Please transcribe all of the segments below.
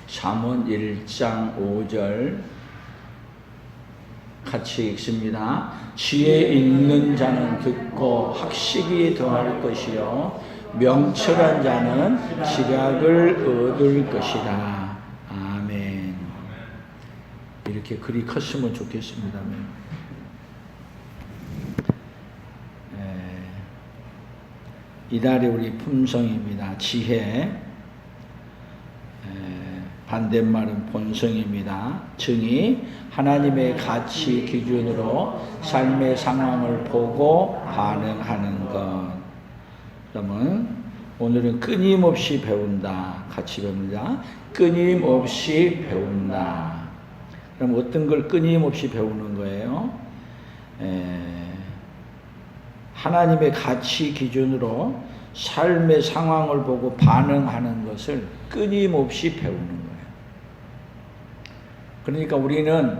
잠언 1장 5절 같이 읽습니다. 지혜 있는 자는 듣고 학식이 더할 것이요 명철한 자는 지략을 얻을 것이다. 아멘. 이렇게 글이 컸으면 좋겠습니다. 이달의 우리 품성입니다. 지혜, 반대말은 본성입니다. 증이 하나님의 가치 기준으로 삶의 상황을 보고 반응하는 것. 그러면 오늘은 끊임없이 배운다. 같이 배웁니다. 끊임없이 배운다. 그럼 어떤 걸 끊임없이 배우는 거예요? 하나님의 가치 기준으로 삶의 상황을 보고 반응하는 것을 끊임없이 배우는 거예요. 그러니까 우리는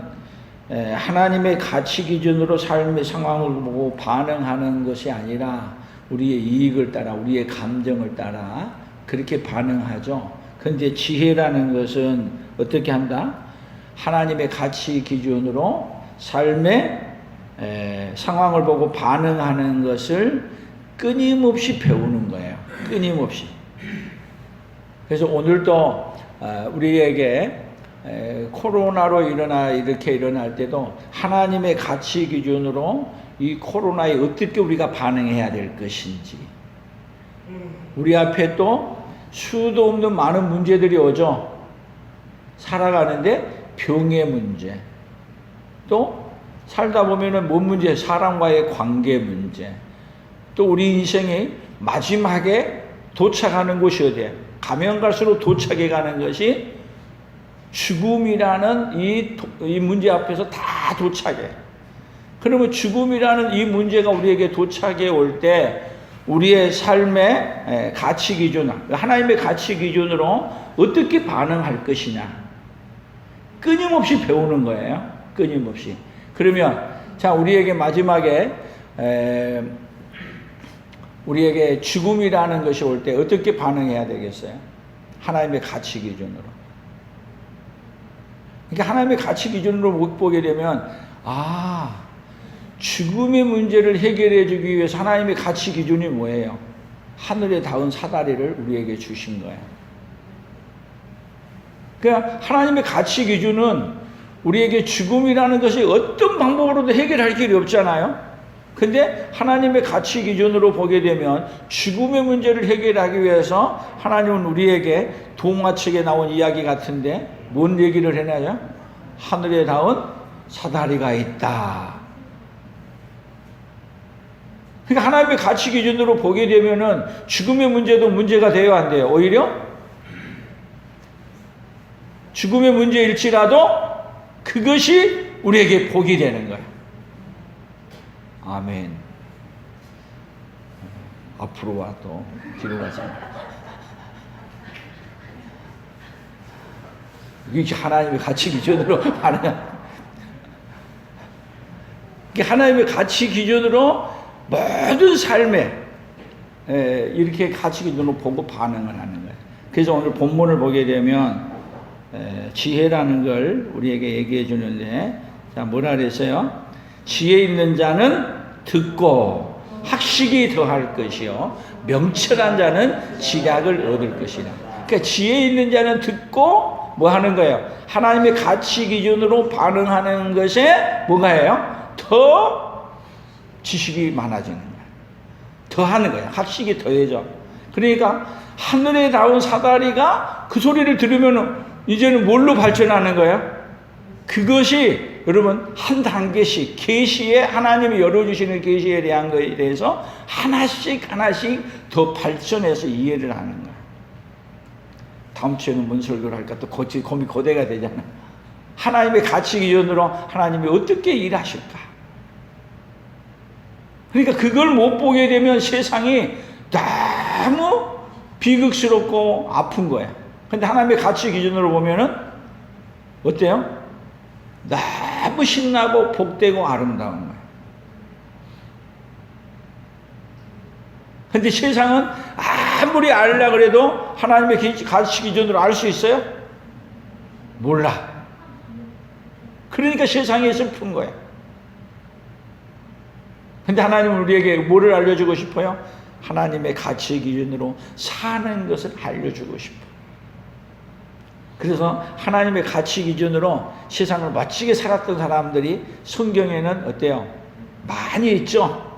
하나님의 가치 기준으로 삶의 상황을 보고 반응하는 것이 아니라 우리의 이익을 따라, 우리의 감정을 따라 그렇게 반응하죠. 그런데 지혜라는 것은 어떻게 한다? 하나님의 가치 기준으로 삶의 상황을 보고 반응하는 것을 끊임없이 배우는 거예요. 끊임없이. 그래서 오늘도 우리에게 코로나로 이렇게 일어날 때도 하나님의 가치 기준으로 이 코로나에 어떻게 우리가 반응해야 될 것인지, 우리 앞에 또 수도 없는 많은 문제들이 오죠. 살아가는데 병의 문제, 또 살다 보면은 뭔 문제? 사람과의 관계 문제. 또 우리 인생의 마지막에 도착하는 곳이 어디에? 가면 갈수록 도착해 가는 것이 죽음이라는 이 문제 앞에서 다 도착해. 그러면 죽음이라는 이 문제가 우리에게 도착해 올 때 우리의 삶의 가치 기준, 하나님의 가치 기준으로 어떻게 반응할 것이냐. 끊임없이 배우는 거예요. 끊임없이. 그러면 자, 우리에게 마지막에 우리에게 죽음이라는 것이 올 때 어떻게 반응해야 되겠어요? 하나님의 가치 기준으로. 그러니까 하나님의 가치 기준으로 못 보게 되면 죽음의 문제를 해결해 주기 위해서 하나님의 가치 기준이 뭐예요? 하늘에 닿은 사다리를 우리에게 주신 거예요. 그러니까 하나님의 가치 기준은 우리에게 죽음이라는 것이 어떤 방법으로도 해결할 길이 없잖아요. 근데 하나님의 가치 기준으로 보게 되면 죽음의 문제를 해결하기 위해서 하나님은 우리에게 동화책에 나온 이야기 같은데 뭔 얘기를 해나요? 하늘에 닿은 사다리가 있다. 그러니까 하나님의 가치 기준으로 보게 되면은 죽음의 문제도 문제가 돼요, 안 돼요? 오히려 죽음의 문제일지라도 그것이 우리에게 복이 되는 거예요. 아멘. 앞으로 와, 또 뒤로 가자. 이게 하나님의 가치 기준으로 하나님의 가치 기준으로 모든 삶에 이렇게 가치 기준으로 보고 반응을 하는 거예요. 그래서 오늘 본문을 보게 되면 지혜라는 걸 우리에게 얘기해 주는데, 자, 뭐라 그랬어요? 지혜 있는 자는 듣고 학식이 더할 것이요 명철한 자는 지략을 얻을 것이라. 그러니까 지혜 있는 자는 듣고 뭐 하는 거예요? 하나님의 가치 기준으로 반응하는 것에 뭐가예요? 더 지식이 많아지는 거예요. 더 하는 거예요. 학식이 더해져. 그러니까 하늘에 닿은 사다리가 그 소리를 들으면 이제는 뭘로 발전하는 거예요? 그것이 여러분 한 단계씩 계시에 하나님이 열어주시는 계시에 대한 것에 대해서 하나씩 더 발전해서 이해를 하는 거예요. 다음 주에는 뭔 설교를 할까? 또 고민이 고대가 되잖아. 하나님의 가치 기준으로 하나님이 어떻게 일하실까? 그러니까 그걸 못 보게 되면 세상이 너무 비극스럽고 아픈 거야. 근데 하나님의 가치 기준으로 보면은 어때요? 너무 신나고 복되고 아름다운 거예요. 근데 세상은 아무리 알려고 그래도 하나님의 가치 기준으로 알 수 있어요? 몰라. 그러니까 세상이 슬픈 거야. 근데 하나님은 우리에게 뭐를 알려주고 싶어요? 하나님의 가치 기준으로 사는 것을 알려주고 싶어. 그래서 하나님의 가치 기준으로 세상을 멋지게 살았던 사람들이 성경에는 어때요? 많이 있죠.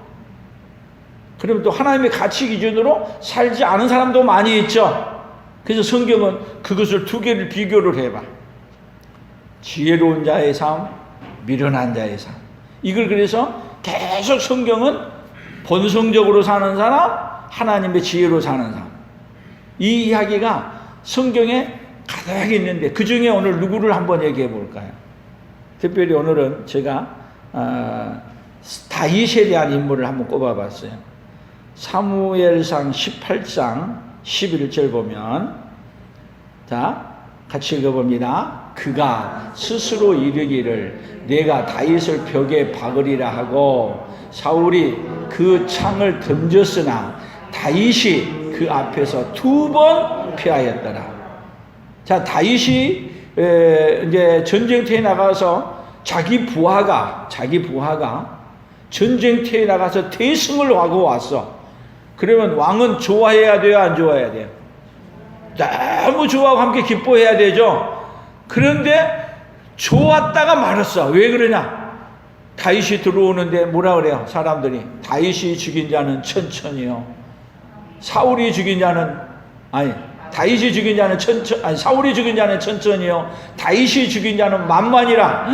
그럼 또 하나님의 가치 기준으로 살지 않은 사람도 많이 있죠. 그래서 성경은 그것을 두 개를 비교를 해봐. 지혜로운 자의 삶, 미련한 자의 삶. 이걸 그래서 계속 성경은 본성적으로 사는 사람, 하나님의 지혜로 사는 사람. 이 이야기가 성경에 가득 있는데 그 중에 오늘 누구를 한번 얘기해 볼까요? 특별히 오늘은 제가 다윗에 대한 인물을 한번 꼽아봤어요. 사무엘상 18장 11절 보면, 자, 같이 읽어봅니다. 그가 스스로 이르기를 내가 다윗을 벽에 박으리라 하고 사울이 그 창을 던졌으나 다윗이 그 앞에서 2번 피하였더라. 자, 다윗이 이제 전쟁터에 나가서 자기 부하가 전쟁터에 나가서 대승을 하고 왔어. 그러면 왕은 좋아해야 돼요, 안 좋아해야 돼요? 너무 좋아하고 함께 기뻐해야 되죠. 그런데 좋았다가 말았어. 왜 그러냐? 다윗이 들어오는데 뭐라 그래요? 사람들이 다윗이 죽인 자는 천천히요, 사울이 죽인 자는 다윗이 죽인 자는 사울이 죽인 자는 천천히요, 다윗이 죽인 자는 만만이라.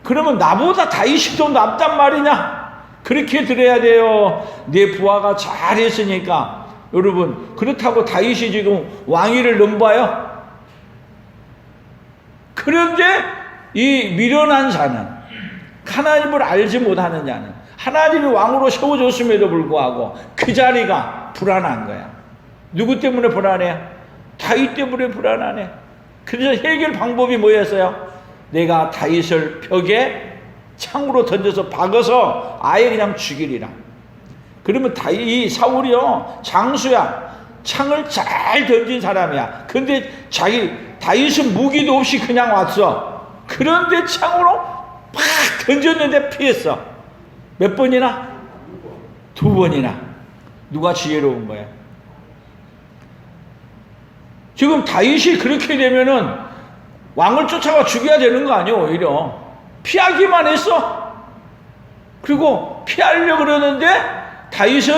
그러면 나보다 다윗이 더 낫단 말이냐? 그렇게 들어야 돼요. 내 부하가 잘했으니까. 여러분, 그렇다고 다윗이 지금 왕위를 넘봐요? 그런데 이 미련한 자는, 하나님을 알지 못하는 자는, 하나님이 왕으로 세워줬음에도 불구하고 그 자리가 불안한 거야. 누구 때문에 불안해? 다윗 때문에 불안하네. 그래서 해결 방법이 뭐였어요? 내가 다윗을 벽에 창으로 던져서 박아서 아예 그냥 죽이리라. 그러면 이 사울이요, 장수야. 창을 잘 던진 사람이야. 근데 다윗은 무기도 없이 그냥 왔어. 그런데 창으로 팍 던졌는데 피했어. 몇 번이나? 2번이나. 누가 지혜로운 거야? 지금 다윗이 그렇게 되면은 왕을 쫓아가 죽여야 되는 거 아니에요? 오히려 피하기만 했어. 그리고 피하려고 그러는데 다윗은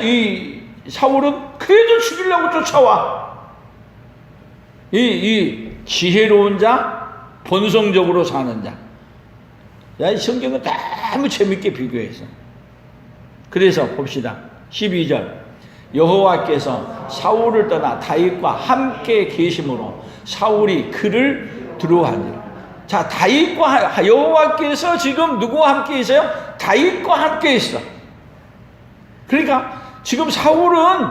이 사울은 그래도 죽이려고 쫓아와. 이 지혜로운 자, 본성적으로 사는 자. 이 성경은 너무 재밌게 비교했어. 그래서 봅시다. 12절. 여호와께서 사울을 떠나 다윗과 함께 계심으로 사울이 그를 두려워하니라. 자, 다윗과 여호와께서 지금 누구와 함께 있어요? 다윗과 함께 있어. 그러니까 지금 사울은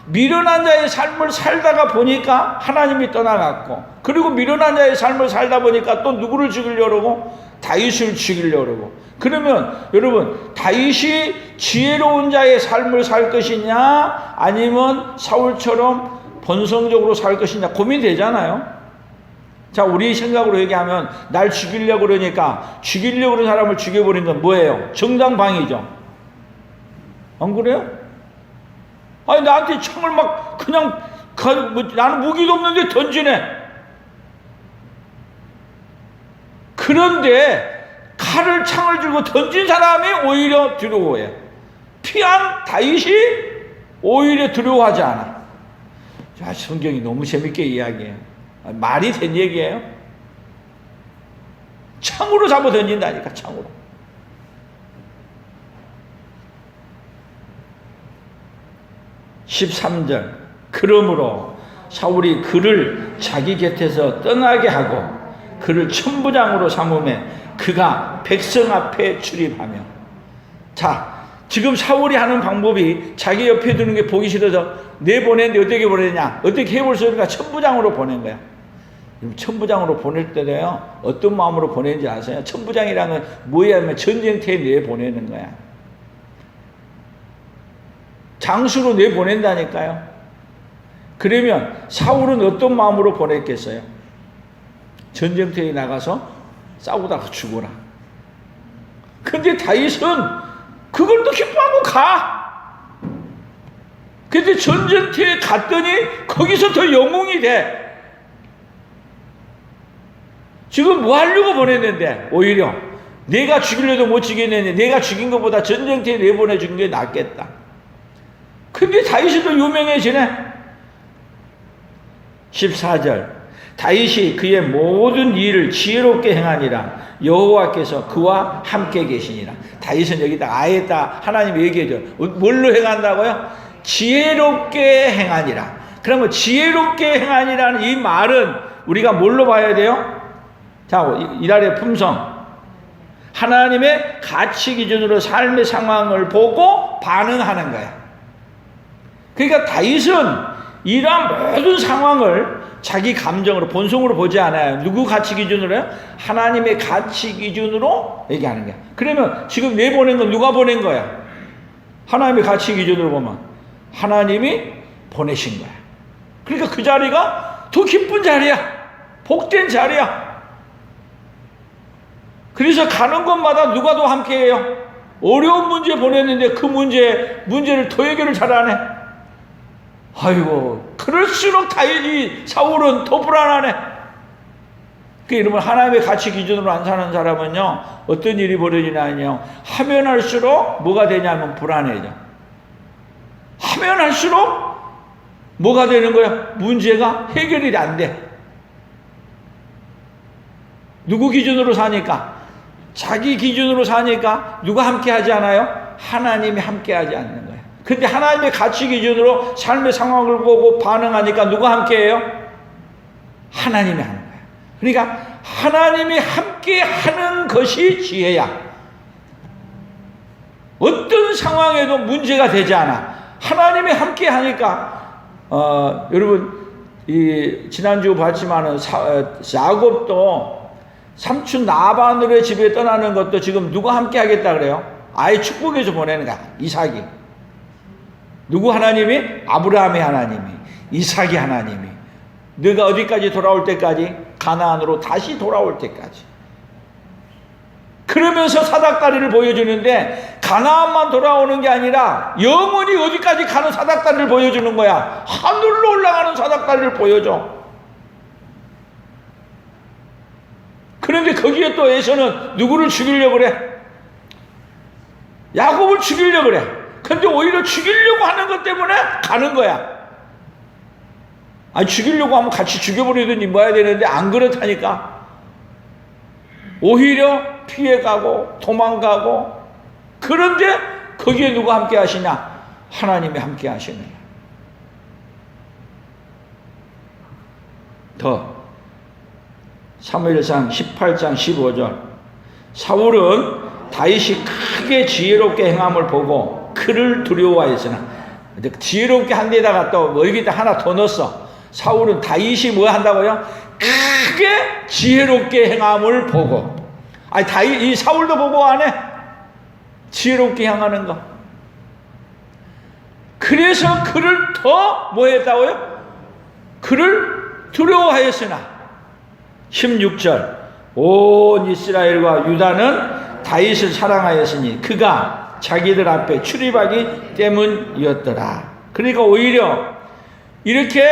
미련한 자의 삶을 살다가 보니까 하나님이 떠나갔고, 그리고 미련한 자의 삶을 살다 보니까 또 누구를 죽이려고? 다윗을 죽이려고. 그러면 여러분, 다윗이 지혜로운 자의 삶을 살 것이냐, 아니면 사울처럼 본성적으로 살 것이냐 고민되잖아요. 자, 우리 생각으로 얘기하면 날 죽이려고 그러니까 죽이려고 그러는 사람을 죽여버린 건 뭐예요? 정당방위죠. 안 그래요? 아니, 나한테 창을 막 그냥 나는 무기도 없는데 던지네. 그런데 칼을, 창을 들고 던진 사람이 오히려 두려워해. 피한 다윗이 오히려 두려워하지 않아. 자, 성경이 너무 재밌게 이야기해요. 말이 된 얘기예요. 창으로 잡아 던진다니까, 창으로. (13절) 그러므로 사울이 그를 자기 곁에서 떠나게 하고 그를 천부장으로 삼음에 그가 백성 앞에 출입하며. 자, 지금 사울이 하는 방법이 자기 옆에 두는 게 보기 싫어서 내보냈는데 어떻게 보내냐? 어떻게 해볼 수 없으니까 천부장으로 보낸 거야. 천부장으로 보낼 때도요, 어떤 마음으로 보내는지 아세요? 천부장이라는 건 뭐야 하면 전쟁터에 내보내는 거야. 장수로 내보낸다니까요. 그러면 사울은 어떤 마음으로 보냈겠어요? 전쟁터에 나가서 싸우다가 죽어라. 근데 다윗은 그걸 또 기뻐하고 가. 근데 전쟁터에 갔더니 거기서 더 영웅이 돼. 지금 뭐 하려고 보냈는데 오히려 내가 죽이려도 못 죽이겠는데 내가 죽인 것보다 전쟁터에 내보내 준 게 낫겠다. 근데 다윗이 더 유명해지네. 14절 다윗이 그의 모든 일을 지혜롭게 행하니라 여호와께서 그와 함께 계시니라. 다윗은 여기다 아예다 하나님이 얘기해줘. 뭘로 행한다고요? 지혜롭게 행하니라. 그러면 지혜롭게 행하니라는 이 말은 우리가 뭘로 봐야 돼요? 자, 이달의 품성. 하나님의 가치 기준으로 삶의 상황을 보고 반응하는 거야. 그러니까 다윗은 이러한 모든 상황을 자기 감정으로 본성으로 보지 않아요. 누구 가치 기준으로요? 하나님의 가치 기준으로 얘기하는 거야. 그러면 지금 내보낸 건 누가 보낸 거야? 하나님의 가치 기준으로 보면 하나님이 보내신 거야. 그러니까 그 자리가 더 기쁜 자리야. 복된 자리야. 그래서 가는 곳마다 누가 더 함께해요? 어려운 문제 보냈는데 그 문제를 더 해결을 잘하네. 아이고, 그럴수록 다윗이 사울은 더 불안하네. 그러면 하나님의 가치 기준으로 안 사는 사람은요, 어떤 일이 벌어지냐면요, 하면 할수록 뭐가 되냐면 불안해져. 하면 할수록 뭐가 되는 거야? 문제가 해결이 안 돼. 누구 기준으로 사니까? 자기 기준으로 사니까 누가 함께 하지 않아요? 하나님이 함께 하지 않는 거예요. 근데 하나님의 가치 기준으로 삶의 상황을 보고 반응하니까 누가 함께 해요? 하나님이 하는 거예요. 그러니까 하나님이 함께 하는 것이 지혜야. 어떤 상황에도 문제가 되지 않아. 하나님이 함께 하니까 여러분 지난주 봤지만은 야곱도 삼촌 나반으로의 집에 떠나는 것도 지금 누가 함께 하겠다 그래요? 아예 축복해서 보내는 거야. 이삭이. 누구 하나님이? 아브라함의 하나님이, 이삭이 하나님이. 너가 어디까지 돌아올 때까지? 가나안으로 다시 돌아올 때까지. 그러면서 사닥다리를 보여주는데 가나안만 돌아오는 게 아니라 영원히 어디까지 가는 사닥다리를 보여주는 거야. 하늘로 올라가는 사닥다리를 보여줘. 그런데 거기에 또 에서는 누구를 죽이려고 그래? 야곱을 죽이려고 그래. 근데 오히려 죽이려고 하는 것 때문에 가는 거야. 아니, 죽이려고 하면 같이 죽여버리든지 뭐 해야 되는데 안 그렇다니까. 오히려 피해가고 도망가고. 그런데 거기에 누가 함께 하시냐? 하나님이 함께 하시는 거야. 더 사무엘상 18장 15절 사울은 다윗이 크게 지혜롭게 행함을 보고 그를 두려워하였으나 지혜롭게 한 데다가 또 여기다 하나 더 넣었어. 사울은 다윗이 뭐 한다고요? 크게 지혜롭게 행함을 보고. 아니 이 사울도 보고 안 해? 지혜롭게 행하는 거. 그래서 그를 더 뭐 했다고요? 그를 두려워하였으나 16절 온 이스라엘과 유다는 다윗을 사랑하였으니 그가 자기들 앞에 출입하기 때문이었더라. 그러니까 오히려 이렇게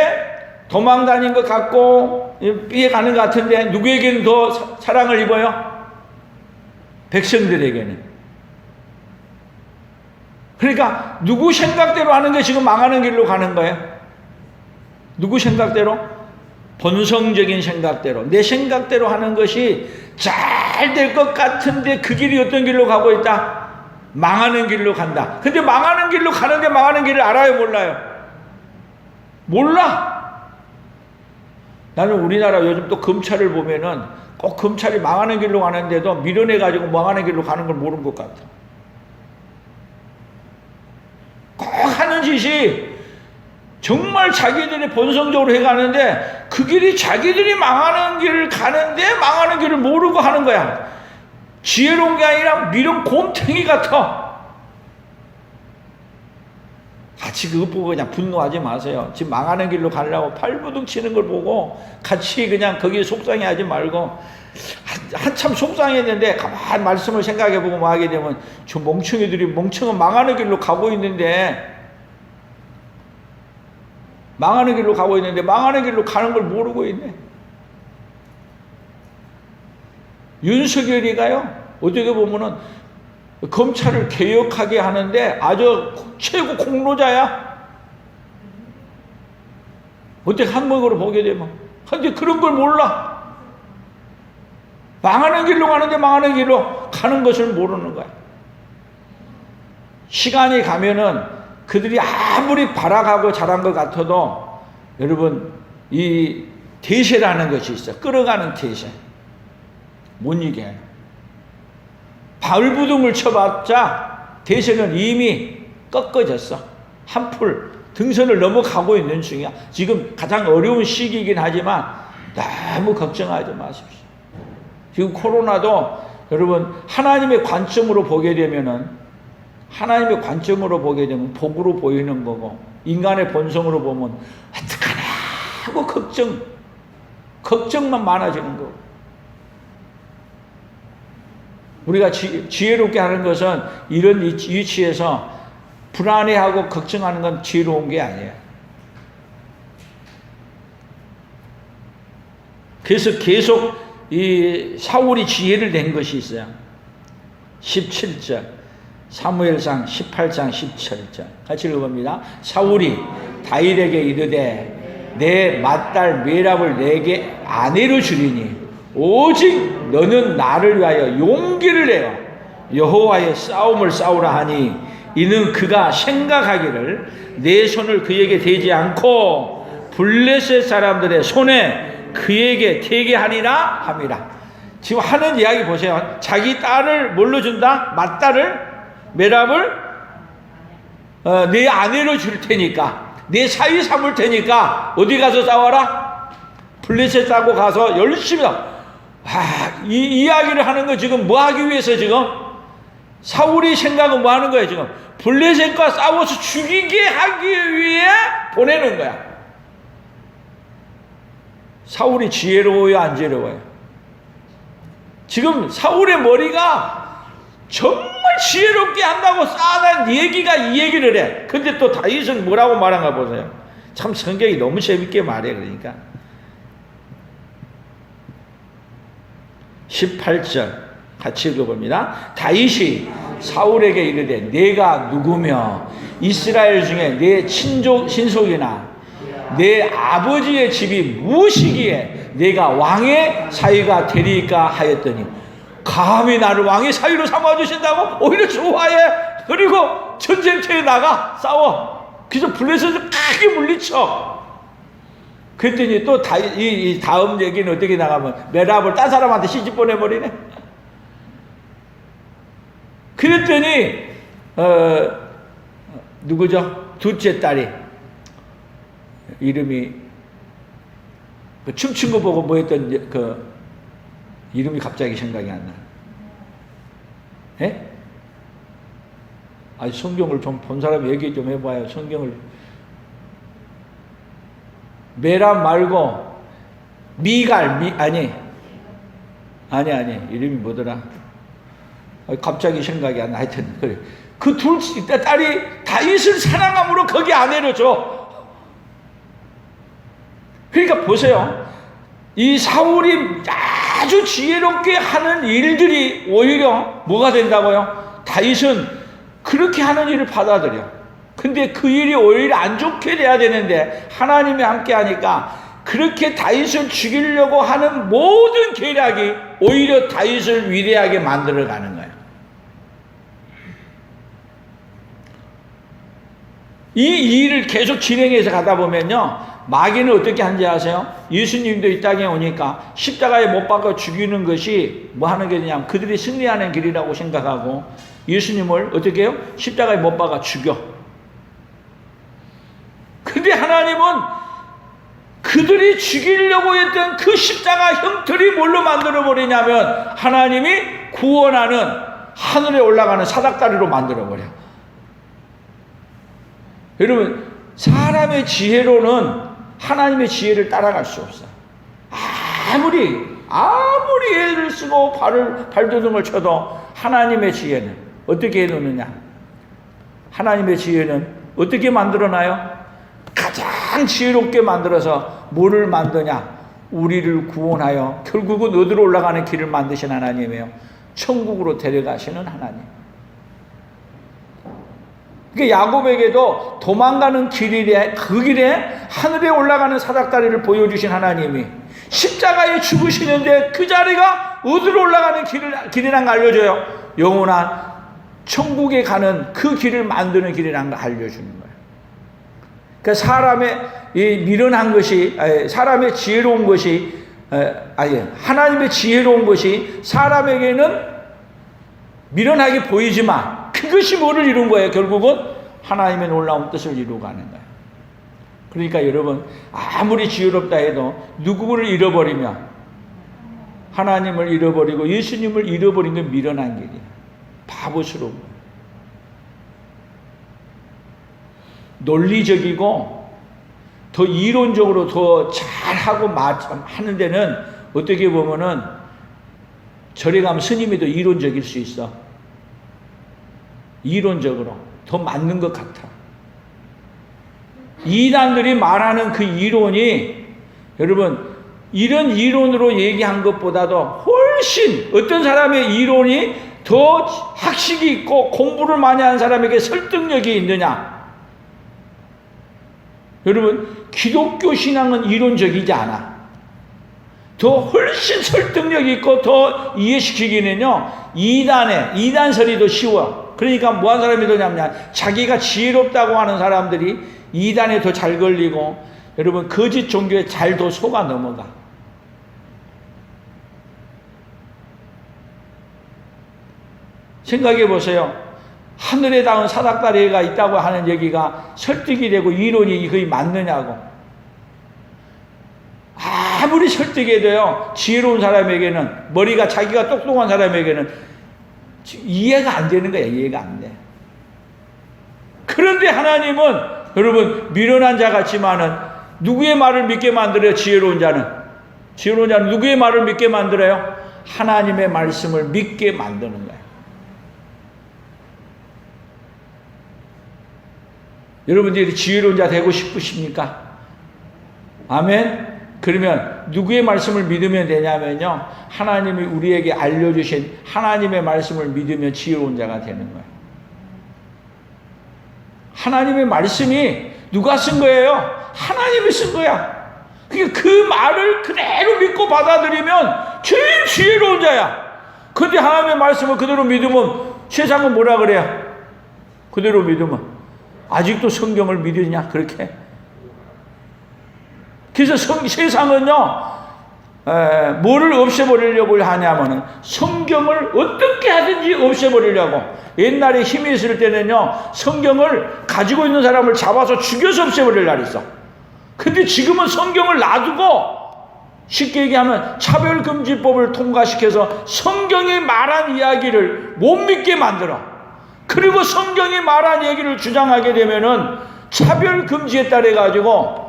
도망다닌 것 같고 피해가는 것 같은데 누구에게는 더 사랑을 입어요? 백성들에게는. 그러니까 누구 생각대로 하는 게 지금 망하는 길로 가는 거예요. 누구 생각대로? 본성적인 생각대로, 내 생각대로 하는 것이 잘 될 것 같은데 그 길이 어떤 길로 가고 있다? 망하는 길로 간다. 근데 망하는 길로 가는데 망하는 길을 알아요, 몰라요? 몰라. 나는 우리나라 요즘 또 검찰을 보면은 꼭 검찰이 망하는 길로 가는데도 밀어내가지고 망하는 길로 가는 걸 모르는 것 같아. 꼭 하는 짓이 정말 자기들이 본성적으로 해가는데 그 길이 자기들이 망하는 길을 가는데 망하는 길을 모르고 하는 거야. 지혜로운 게 아니라 미련 곰탱이 같아. 같이 그것 보고 그냥 분노하지 마세요. 지금 망하는 길로 가려고 발부둥 치는 걸 보고 같이 그냥 거기에 속상해하지 말고, 한참 속상했는데 가만 말씀을 생각해보고 뭐 하게 되면 저 멍청이들이 멍청은 망하는 길로 가고 있는데 망하는 길로 가는 걸 모르고 있네. 윤석열이가요, 어떻게 보면은 검찰을 개혁하게 하는데 아주 최고 공로자야. 어떻게 한목으로 보게 되면. 근데 그런 걸 몰라. 망하는 길로 가는데 망하는 길로 가는 것을 모르는 거야. 시간이 가면은 그들이 아무리 발악하고 잘한 것 같아도 여러분, 이 대세라는 것이 있어. 끌어가는 대세. 못 이겨요. 발부둥을 쳐봤자 대세는 이미 꺾어졌어. 한풀 등선을 넘어가고 있는 중이야. 지금 가장 어려운 시기이긴 하지만 너무 걱정하지 마십시오. 지금 코로나도 여러분 하나님의 관점으로 보게 되면 복으로 보이는 거고, 인간의 본성으로 보면 어떡하나 하고 걱정만 많아지는 거고. 우리가 지혜롭게 하는 것은 이런 위치에서 불안해하고 걱정하는 건 지혜로운 게 아니에요. 그래서 계속 이 사울이 지혜를 낸 것이 있어요. 17절, 사무엘상 18장 17절 같이 읽어봅니다. 사울이 다윗에게 이르되 내 맏딸 메랍을 내게 아내로 주리니 오직 너는 나를 위하여 용기를 내어 여호와의 싸움을 싸우라 하니 이는 그가 생각하기를 내 손을 그에게 대지 않고 블레셋 사람들의 손에 그에게 대게 하니라 함이라. 지금 하는 이야기 보세요. 자기 딸을 뭘로 준다? 맏딸을, 메랍을 내 아내로 줄 테니까, 내 사위 삼을 테니까 어디 가서 싸워라? 블레셋 하고 가서 열심히 이 이야기를 하는 거 지금 뭐 하기 위해서 지금? 사울이 생각은 뭐 하는 거예요 지금? 블레셋과 싸워서 죽이게 하기 위해 보내는 거야. 사울이 지혜로워요, 안 지혜로워요? 지금 사울의 머리가 정말 지혜롭게 한다고 쌓아낸 얘기가 이 얘기를 해. 근데 또 다윗은 뭐라고 말한가 보세요. 참 성경이 너무 재밌게 말해. 그러니까 18절 같이 읽어봅니다. 다윗이 사울에게 이르되 내가 누구며 이스라엘 중에 내 친속이나 내 아버지의 집이 무엇이기에 내가 왕의 사위가 되리까 하였더니, 감히 나를 왕의 사위로 삼아주신다고? 오히려 좋아해. 그리고 전쟁터에 나가 싸워. 그래서 블레셋을 크게 물리쳐. 그랬더니 또 이 다음 얘기는 어떻게 나가면 메랍을 딴 사람한테 시집 보내버리네. 그랬더니 누구죠? 둘째 딸이 이름이 춤춘 거 보고 뭐 했던 그 이름이 갑자기 생각이 안 나. 예? 아니 성경을 좀 본 사람 얘기 좀 해봐요. 성경을. 메랍 말고 미갈 아니 이름이 뭐더라? 갑자기 생각이 안 나. 하여튼 그래. 그 둘 딸이 다윗을 사랑함으로 거기 아내를 줘. 그러니까 보세요. 이 사울이 아주 지혜롭게 하는 일들이 오히려 뭐가 된다고요? 다윗은 그렇게 하는 일을 받아들여. 근데 그 일이 오히려 안 좋게 돼야 되는데 하나님이 함께 하니까 그렇게 다윗을 죽이려고 하는 모든 계략이 오히려 다윗을 위대하게 만들어가는 거예요. 이 일을 계속 진행해서 가다 보면요, 마귀는 어떻게 하는지 아세요? 예수님도 이 땅에 오니까 십자가에 못 박아 죽이는 것이 뭐 하는 게 되냐면 그들이 승리하는 길이라고 생각하고 예수님을 어떻게 해요? 십자가에 못 박아 죽여. 근데 하나님은 그들이 죽이려고 했던 그 십자가 형틀이 뭘로 만들어버리냐면 하나님이 구원하는 하늘에 올라가는 사닥다리로 만들어버려. 여러분, 사람의 지혜로는 하나님의 지혜를 따라갈 수 없어요. 아무리 애를 쓰고 발돋움을 쳐도 하나님의 지혜는 어떻게 해놓느냐? 하나님의 지혜는 어떻게 만들어놔요? 가장 지혜롭게 만들어서 뭐를 만드냐? 우리를 구원하여 결국은 어디로 올라가는 길을 만드신 하나님이에요. 천국으로 데려가시는 하나님. 그러니까 야곱에게도 도망가는 길이래, 그 길에 하늘에 올라가는 사닥다리를 보여주신 하나님이 십자가에 죽으시는데 그 자리가 어디로 올라가는 길이란 걸 알려줘요. 영원한 천국에 가는 그 길을 만드는 길이란 걸 알려주는 거예요. 그러니까 사람의 이 미련한 것이, 사람의 지혜로운 것이, 하나님의 지혜로운 것이 사람에게는 미련하게 보이지만 그것이 뭐를 이룬 거예요? 결국은 하나님의 놀라운 뜻을 이루고 가는 거예요. 그러니까 여러분, 아무리 지혜롭다 해도 누구를 잃어버리면, 하나님을 잃어버리고 예수님을 잃어버린 게 미련한 길이에요. 바보스러운 거예요. 논리적이고 더 이론적으로 더 잘하고 하는 데는 어떻게 보면은 절에 가면 스님이 더 이론적일 수 있어. 이론적으로 더 맞는 것 같아. 이단들이 말하는 그 이론이, 여러분, 이런 이론으로 얘기한 것보다도 훨씬 어떤 사람의 이론이 더 학식이 있고 공부를 많이 한 사람에게 설득력이 있느냐? 여러분, 기독교 신앙은 이론적이지 않아. 더 훨씬 설득력 있고 더 이해시키기는요, 이단설이 더 쉬워. 그러니까 뭐 한 사람이 더냐면, 자기가 지혜롭다고 하는 사람들이 이단에 더 잘 걸리고, 여러분, 거짓 종교에 잘 더 속아 넘어가. 생각해 보세요. 하늘에 닿은 사닥다리가 있다고 하는 얘기가 설득이 되고 이론이 거의 맞느냐고. 아무리 설득해도요, 지혜로운 사람에게는, 머리가 자기가 똑똑한 사람에게는 이해가 안 되는 거야. 이해가 안 돼. 그런데 하나님은, 여러분, 미련한 자 같지만은 누구의 말을 믿게 만들어요? 지혜로운 자는 누구의 말을 믿게 만들어요? 하나님의 말씀을 믿게 만드는 거예요. 여러분들이 지혜로운 자 되고 싶으십니까? 아멘? 그러면 누구의 말씀을 믿으면 되냐면요, 하나님이 우리에게 알려주신 하나님의 말씀을 믿으면 지혜로운 자가 되는 거예요. 하나님의 말씀이 누가 쓴 거예요? 하나님이 쓴 거야. 그러니까 그 말을 그대로 믿고 받아들이면 제일 지혜로운 자야. 근데 하나님의 말씀을 그대로 믿으면 세상은 뭐라 그래요? 그대로 믿으면 아직도 성경을 믿으냐? 그렇게. 그래서 세상은요, 뭐를 없애버리려고 하냐면은 성경을 어떻게 하든지 없애버리려고. 옛날에 힘이 있을 때는요, 성경을 가지고 있는 사람을 잡아서 죽여서 없애버릴 날이 있어. 근데 지금은 성경을 놔두고, 쉽게 얘기하면 차별금지법을 통과시켜서 성경이 말한 이야기를 못 믿게 만들어. 그리고 성경이 말한 얘기를 주장하게 되면은 차별금지에 따라 가지고,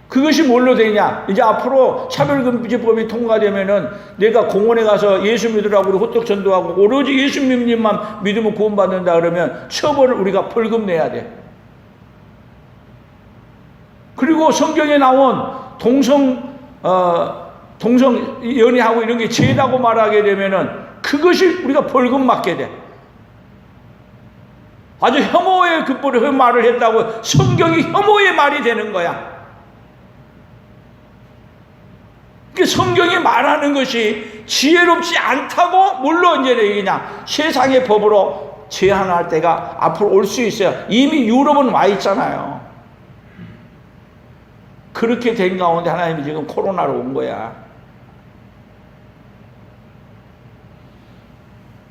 그것이 뭘로 되냐? 이제 앞으로 차별금지법이 통과되면은 내가 공원에 가서 예수 믿으라고 우리 호떡 전도하고 오로지 예수님만 믿으면 구원받는다 그러면 처벌을 우리가 벌금 내야 돼. 그리고 성경에 나온 동성 연애하고 이런 게 죄다고 말하게 되면은 그것이 우리가 벌금 맞게 돼. 아주 혐오의 말을 했다고 성경이 혐오의 말이 되는 거야. 그 성경이 말하는 것이 지혜롭지 않다고 물론 이제 얘기냐, 세상의 법으로 제한할 때가 앞으로 올 수 있어요. 이미 유럽은 와 있잖아요. 그렇게 된 가운데 하나님이 지금 코로나로 온 거야.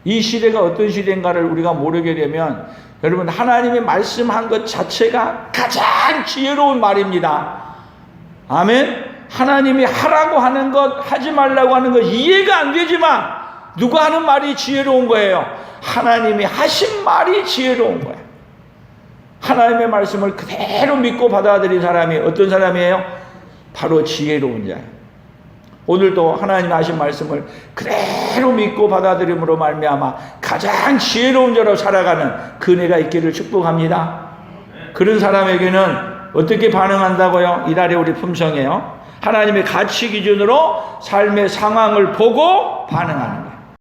이 시대가 어떤 시대인가를 우리가 모르게 되면, 여러분, 하나님이 말씀한 것 자체가 가장 지혜로운 말입니다. 아멘. 하나님이 하라고 하는 것, 하지 말라고 하는 것 이해가 안 되지만 누가 하는 말이 지혜로운 거예요? 하나님이 하신 말이 지혜로운 거예요. 하나님의 말씀을 그대로 믿고 받아들인 사람이 어떤 사람이에요? 바로 지혜로운 자예요. 오늘도 하나님 하신 말씀을 그대로 믿고 받아들임으로 말미암아 가장 지혜로운 자로 살아가는 그 은혜가 있기를 축복합니다. 그런 사람에게는 어떻게 반응한다고요? 이달에 우리 품성이에요. 하나님의 가치 기준으로 삶의 상황을 보고 반응하는 거예요.